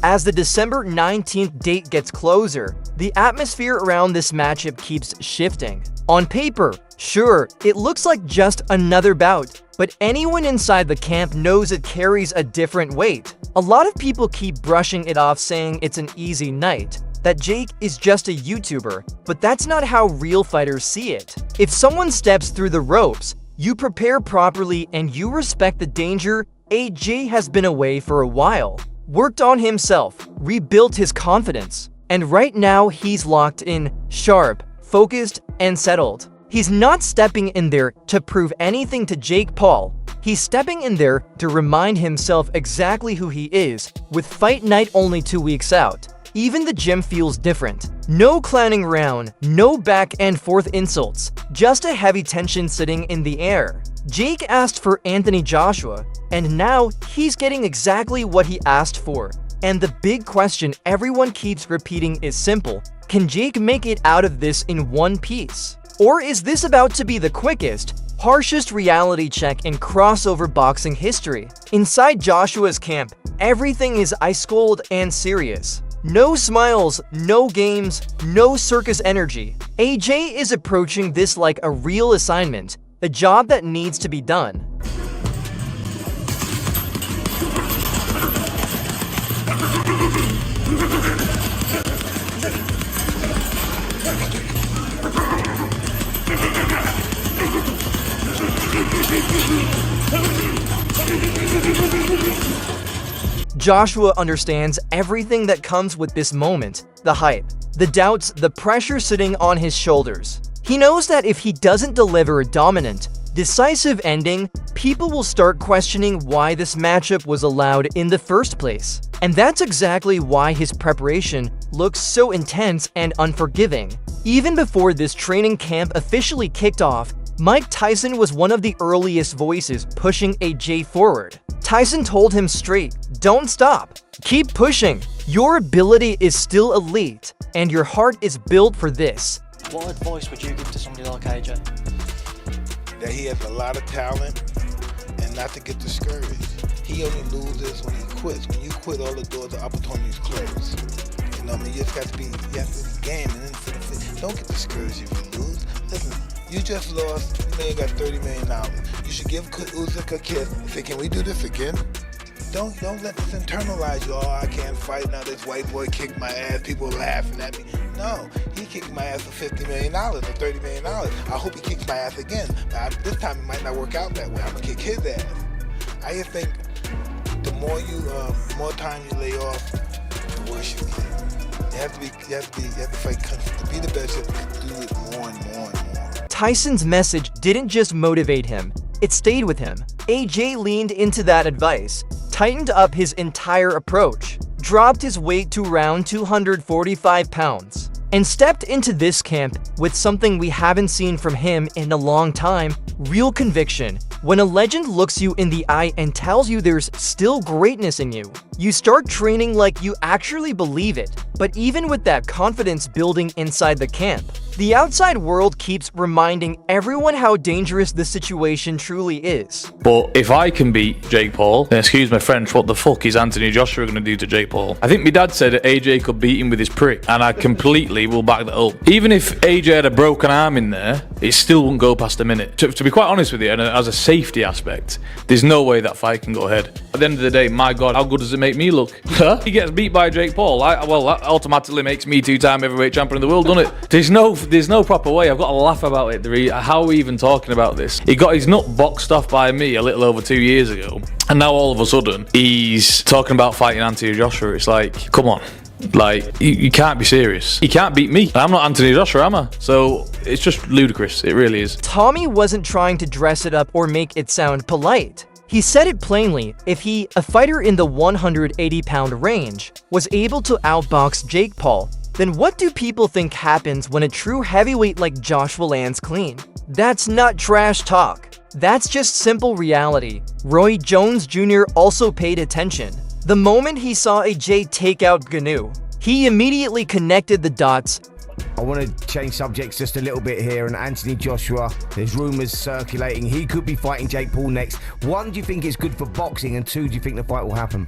As the December 19th date gets closer, the atmosphere around this matchup keeps shifting. On paper, sure, it looks like just another bout, but anyone inside the camp knows it carries a different weight. A lot of people keep brushing it off, saying it's an easy night, that Jake is just a YouTuber, but that's not how real fighters see it. If someone steps through the ropes, you prepare properly and you respect the danger. AJ has been away for a while, worked on himself, rebuilt his confidence, and right now he's locked in, sharp, focused, and settled. He's not stepping in there to prove anything to Jake Paul. He's stepping in there to remind himself exactly who he is, with fight night only 2 weeks out. Even the gym feels different. No clowning around, no back and forth insults, just a heavy tension sitting in the air. Jake asked for Anthony Joshua, and now he's getting exactly what he asked for. And the big question everyone keeps repeating is simple: can Jake make it out of this in one piece? Or is this about to be the quickest, harshest reality check in crossover boxing history? Inside Joshua's camp, everything is ice cold and serious. No smiles, no games, no circus energy. AJ is approaching this like a real assignment, a job that needs to be done. Joshua understands everything that comes with this moment, the hype, the doubts, the pressure sitting on his shoulders. He knows that if he doesn't deliver a dominant, decisive ending, people will start questioning why this matchup was allowed in the first place. And that's exactly why his preparation looks so intense and unforgiving. Even before this training camp officially kicked off, Mike Tyson was one of the earliest voices pushing AJ forward. Tyson told him straight, "Don't stop. Keep pushing. Your ability is still elite, and your heart is built for this." What advice would you give to somebody like AJ? That he has a lot of talent and not to get discouraged. He only loses when he quits. When you quit, all the doors of opportunities close. You know what I mean? You just got to be, game and then don't get discouraged if you lose. Listen, you just lost, you may have got $30 million. You should give Usyk a kiss and say, can we do this again? Don't let this internalize you. Oh, I can't fight now. This white boy kicked my ass. People laughing at me. No, he kicked my ass for $50 million or $30 million. I hope he kicks my ass again. But this time it might not work out that way. I'm gonna kick his ass. I just think the more time you lay off, the worse you get. You have to fight to be the best. You have to do it more and more and more. Tyson's message didn't just motivate him, it stayed with him. AJ leaned into that advice, tightened up his entire approach, dropped his weight to around 245 pounds, and stepped into this camp with something we haven't seen from him in a long time: real conviction. When a legend looks you in the eye and tells you there's still greatness in you, you start training like you actually believe it. But even with that confidence building inside the camp, the outside world keeps reminding everyone how dangerous the situation truly is. But if I can beat Jake Paul, then excuse my French, what the fuck is Anthony Joshua going to do to Jake Paul? I think my dad said that AJ could beat him with his prick, and I completely will back that up. Even if AJ had a broken arm in there, it still wouldn't go past a minute. To be quite honest with you, and as a safety aspect, there's no way that fight can go ahead. At the end of the day, my God, how good does it make me look? He gets beat by Jake Paul. Well, that automatically makes me two-time heavyweight champion of the world, doesn't it? There's no proper way. I've got to laugh about it. How are we even talking about this? He got his nut boxed off by me a little over 2 years ago, and now all of a sudden he's talking about fighting Anthony Joshua. It's like, come on. Like, you can't be serious. He can't beat me. I'm not Anthony Joshua, am I? So it's just ludicrous. It really is. Tommy wasn't trying to dress it up or make it sound polite. He said it plainly: if he, a fighter in the 180-pound range, was able to outbox Jake Paul, then what do people think happens when a true heavyweight like Joshua lands clean? That's not trash talk. That's just simple reality. Roy Jones Jr. also paid attention. The moment he saw AJ take out Gnu, he immediately connected the dots. I want to change subjects just a little bit here. And Anthony Joshua, there's rumors circulating he could be fighting Jake Paul next. One, do you think it's good for boxing? And two, do you think the fight will happen?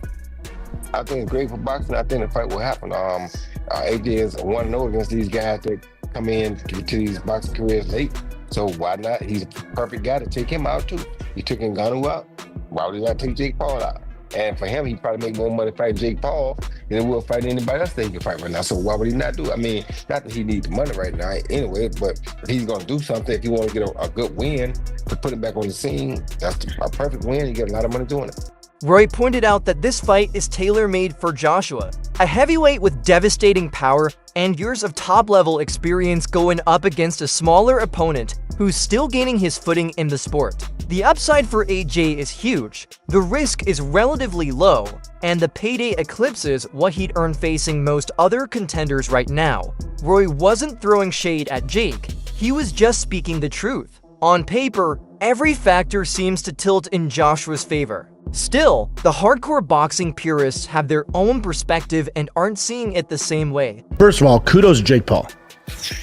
I think it's great for boxing. I think the fight will happen. AJ is 1-0 against these guys that come in to these boxing careers late. So why not? He's a perfect guy to take him out too. He took Ngannou out. Why would he not take Jake Paul out? And for him, he probably make more money fighting Jake Paul than he will fight anybody else that he can fight right now. So why would he not do it? I mean, not that he needs the money right now anyway, but if he's going to do something, if he want to get a good win to put him back on the scene, that's a perfect win. You get a lot of money doing it. Roy pointed out that this fight is tailor-made for Joshua, a heavyweight with devastating power and years of top-level experience going up against a smaller opponent who's still gaining his footing in the sport. The upside for AJ is huge, the risk is relatively low, and the payday eclipses what he'd earn facing most other contenders right now. Roy wasn't throwing shade at Jake, he was just speaking the truth. On paper, every factor seems to tilt in Joshua's favor. Still, the hardcore boxing purists have their own perspective and aren't seeing it the same way. First of all, kudos to Jake Paul.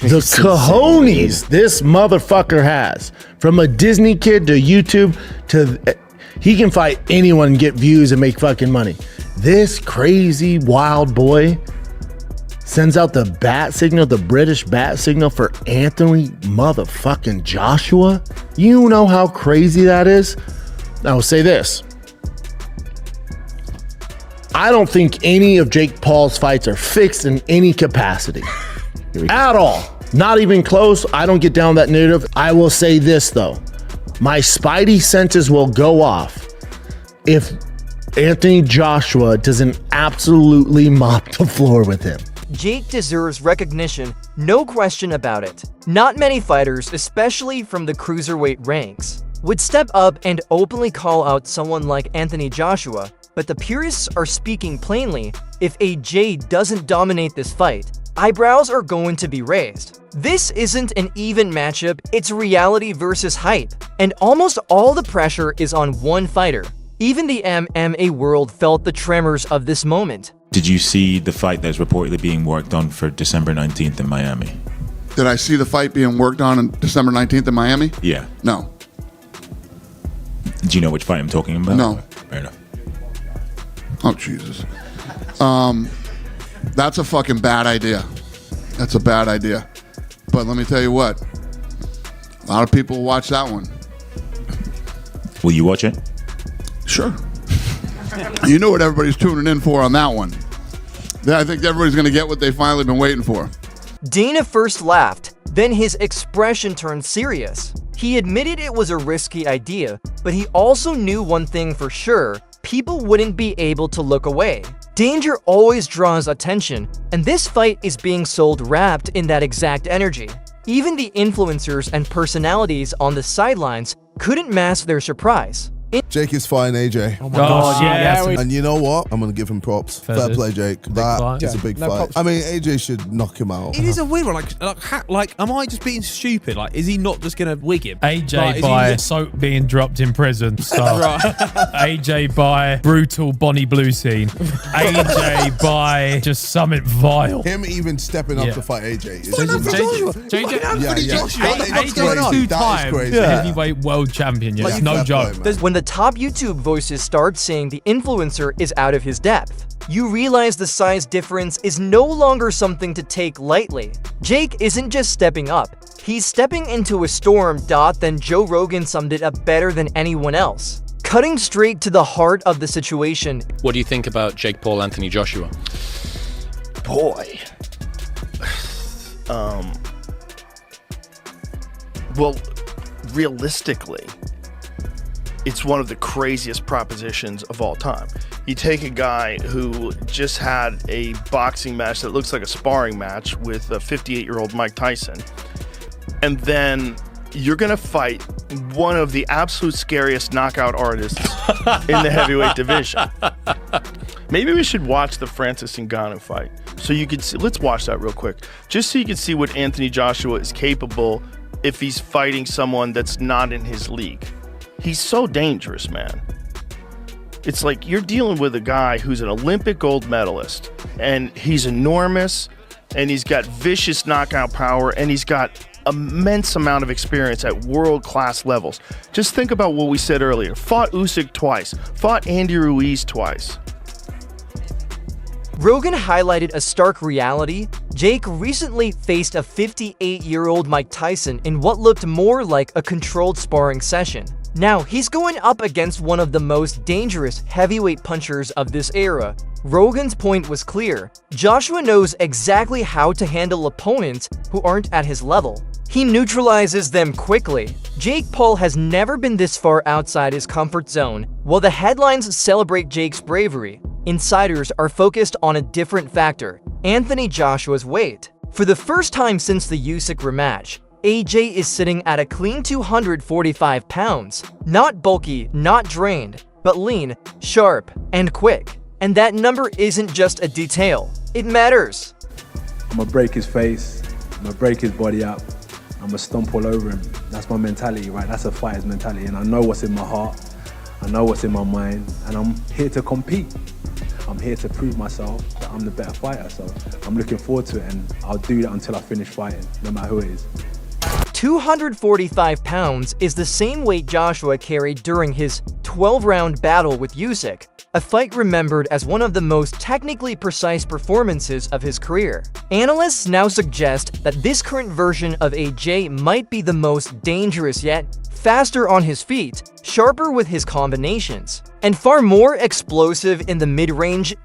The cojones this motherfucker has. From a Disney kid to YouTube to... He can fight anyone and get views and make fucking money. This crazy wild boy sends out the bat signal, the British bat signal for Anthony motherfucking Joshua. You know how crazy that is? I will say this. I don't think any of Jake Paul's fights are fixed in any capacity. At all. Not even close. I don't get down that narrative. I will say this though. My spidey senses will go off if Anthony Joshua doesn't absolutely mop the floor with him. Jake deserves recognition, no question about it. Not many fighters, especially from the cruiserweight ranks, would step up and openly call out someone like Anthony Joshua, but the purists are speaking plainly. If AJ doesn't dominate this fight, eyebrows are going to be raised. This isn't an even matchup, it's reality versus hype, and almost all the pressure is on one fighter. Even the MMA world felt the tremors of this moment. Did you see the fight that's reportedly being worked on for December 19th in Miami? Did I see the fight being worked on December 19th in Miami? Yeah. No. Do you know which fight I'm talking about? No. Fair enough. Oh, Jesus. That's a fucking bad idea. That's a bad idea. But let me tell you what. A lot of people will watch that one. Will you watch it? Sure. You know what everybody's tuning in for on that one. I think everybody's going to get what they finally been waiting for. Dana first laughed, then his expression turned serious. He admitted it was a risky idea, but he also knew one thing for sure. People wouldn't be able to look away. Danger always draws attention, and this fight is being sold wrapped in that exact energy. Even the influencers and personalities on the sidelines couldn't mask their surprise. Jake is fine, AJ. Oh my God, yeah. And you know what? I'm going to give him props. Fair play, Jake. That is a big fight. I mean, AJ should knock him out. It is a weird one. Like, am I just being stupid? Like, is he not just going to wig him? AJ by soap being dropped in prison. So AJ by brutal Bonnie Blue scene. AJ by just something vile. Him even stepping up to fight AJ. AJ 2 times heavyweight world champion. It's no joke. When the top YouTube voices start saying the influencer is out of his depth, you realize the size difference is no longer something to take lightly. Jake isn't just stepping up, he's stepping into a storm. Then Joe Rogan summed it up better than anyone else. Cutting straight to the heart of the situation. What do you think about Jake Paul, Anthony Joshua? Boy. Well, realistically, it's one of the craziest propositions of all time. You take a guy who just had a boxing match that looks like a sparring match with a 58-year-old Mike Tyson, and then you're going to fight one of the absolute scariest knockout artists in the heavyweight division. Maybe we should watch the Francis Ngannou fight so you could see. Let's watch that real quick, just so you can see what Anthony Joshua is capable if he's fighting someone that's not in his league. He's so dangerous, man. It's like you're dealing with a guy who's an Olympic gold medalist, and he's enormous, and he's got vicious knockout power, and he's got immense amount of experience at world-class levels. Just think about what we said earlier. Fought Usyk twice. Fought Andy Ruiz twice. Rogan highlighted a stark reality. Jake recently faced a 58-year-old Mike Tyson in what looked more like a controlled sparring session. Now, he's going up against one of the most dangerous heavyweight punchers of this era. Rogan's point was clear. Joshua knows exactly how to handle opponents who aren't at his level. He neutralizes them quickly. Jake Paul has never been this far outside his comfort zone. While the headlines celebrate Jake's bravery, insiders are focused on a different factor: Anthony Joshua's weight. For the first time since the Usyk rematch, AJ is sitting at a clean 245 pounds. Not bulky, not drained, but lean, sharp, and quick. And that number isn't just a detail. It matters. I'm gonna break his face, I'm gonna break his body up, I'm gonna stomp all over him. That's my mentality, right? That's a fighter's mentality, and I know what's in my heart, I know what's in my mind, and I'm here to compete. I'm here to prove myself that I'm the better fighter, so I'm looking forward to it, and I'll do that until I finish fighting, no matter who it is. 245 pounds is the same weight Joshua carried during his 12-round battle with Usyk, a fight remembered as one of the most technically precise performances of his career. Analysts now suggest that this current version of AJ might be the most dangerous yet, faster on his feet, sharper with his combinations, and far more explosive in the mid-range.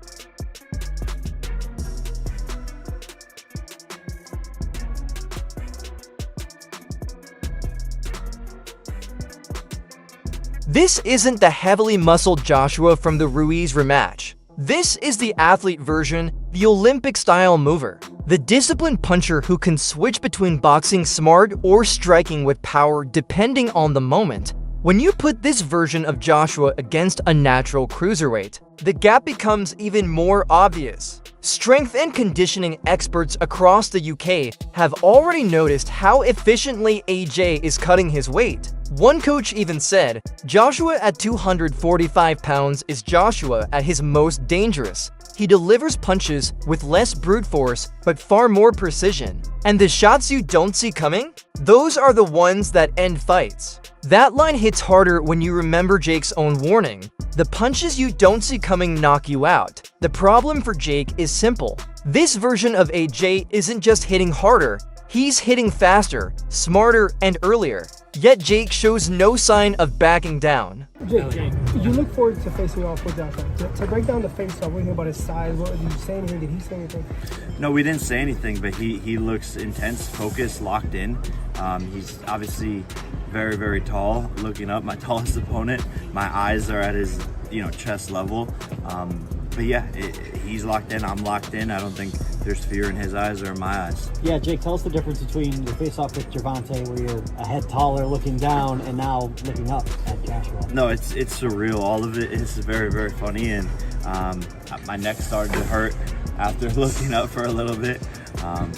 This isn't the heavily muscled Joshua from the Ruiz rematch. This is the athlete version, the Olympic-style mover, the disciplined puncher who can switch between boxing smart or striking with power depending on the moment. When you put this version of Joshua against a natural cruiserweight, the gap becomes even more obvious. Strength and conditioning experts across the UK have already noticed how efficiently AJ is cutting his weight. One coach even said, Joshua at 245 pounds is Joshua at his most dangerous. He delivers punches with less brute force, but far more precision. And the shots you don't see coming? Those are the ones that end fights. That line hits harder when you remember Jake's own warning. The punches you don't see coming knock you out. The problem for Jake is simple. This version of AJ isn't just hitting harder, he's hitting faster, smarter, and earlier. Yet Jake shows no sign of backing down. Jake, you look forward to facing off with Joshua. To break down the face-off, what do you think about his size? What did you say anything? Did he say anything? No, we didn't say anything, but he looks intense, focused, locked in. He's obviously very, very tall. Looking up, my tallest opponent. My eyes are at his, chest level. But yeah, he's locked in. I'm locked in. I don't think there's fear in his eyes or in my eyes. Yeah, Jake, tell us the difference between your face-off with Gervonta, where you're a head taller looking down, and now looking up at Joshua. No, it's surreal. All of it is very, very funny, and my neck started to hurt after looking up for a little bit.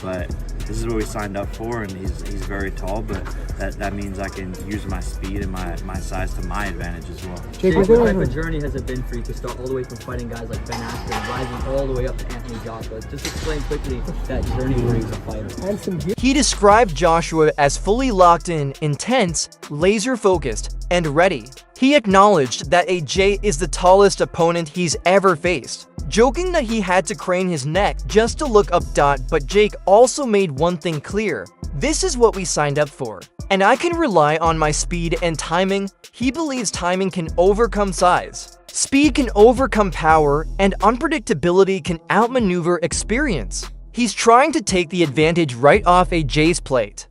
But this is what we signed up for, and he's very tall, but that means I can use my speed and my size to my advantage as well. Jake, what type of journey has it been for you to start all the way from fighting guys like Ben Askren, rising all the way up to Anthony Joshua? Just explain quickly that journey where he was a fighter. He described Joshua as fully locked in, intense, laser-focused, and ready. He acknowledged that AJ is the tallest opponent he's ever faced, joking that he had to crane his neck just to look up. But Jake also made one thing clear: this is what we signed up for, and I can rely on my speed and timing. He believes timing can overcome size, speed can overcome power, and unpredictability can outmaneuver experience. He's trying to take the advantage right off AJ's plate.